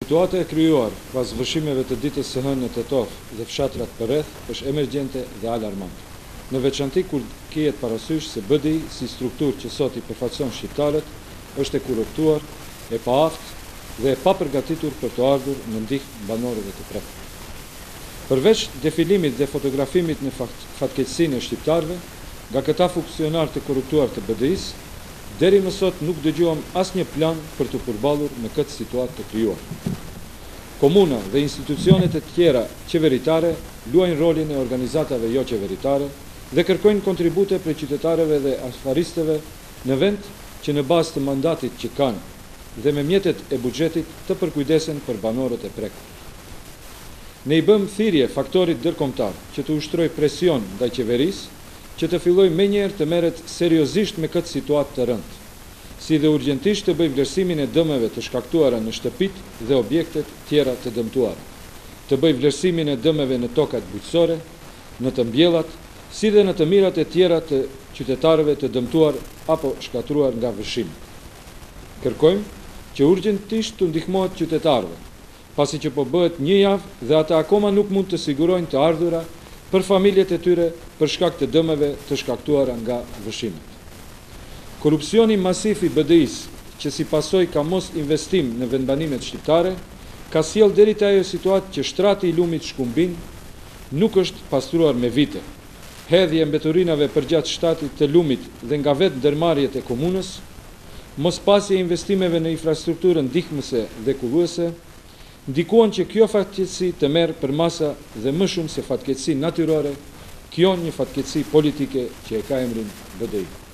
Situata e krijuar pas vëshimeve të ditës së hënë në Tetov dhe fshatrat përreth është emergjente dhe alarmante. Në veçanti kur kehet parasysh se BDI si strukturë që sot i përfaqëson shqiptarët është e korruptuar, e paaft dhe e papërgatitur për të ardhur në ndihmë banorëve të prekshëm. Përveç defilimit dhe fotografimit në fatkeqësinë e shqiptarëve, nga këta funksionar të korruptuar të BDI-s, deri më sot nuk dëgjuam asnjë plan për të përballur me këtë situatë të krijuar. Komuna dhe institucionet e tjera qeveritare luajnë rolin e organizatave jo qeveritare dhe kërkojnë kontribute prej qytetarëve dhe afaristëve në vend që në bazë të mandatit që kanë dhe me mjetet e buxhetit të përkujdesen për banorët e prekshëm. Ne i bëm thirrje faktorit ndërkombëtar që të ushtrojë presion ndaj qeverisë që të fillojë menjëherë të merret seriozisht me këtë situatë të rëndë, si dhe urgjentisht të bëjë vlerësimin e dëmeve të shkaktuara në shtëpitë dhe objektet tjera të dëmtuara, të bëjë vlerësimin e dëmeve në tokat bujqësore, në të mbjellat, si dhe në të mirat e tjera të qytetarëve të dëmtuar apo shkatruar nga vëshimi. Kërkojmë që urgjentisht të ndihmohet qytetarëve, pasi që po bëhet një javë dhe ata akoma nuk mund të sigurojnë të ardhura për familjet e tyre për shkak të dëmeve të shkaktuara nga vëshimet. Korrupsioni masiv i BDI-s, që si pasojë ka mos investim në vendbanimet shqiptare, ka sjellë deri te ajo situatë që shtrati i lumit Shkumbin nuk është pastruar me vite. Hedhje e mbeturinave përgjatë shtatit të lumit dhe nga vetë ndërmarrjet e komunës, mospasje e investimeve në infrastrukturën ndihmëse dhe kulluese, ndikuan që kjo fatkeqësi të merr për masa dhe më shumë se fatkeqësi natyrore, kjo një fatkeqësi politike që e ka emrin BDI.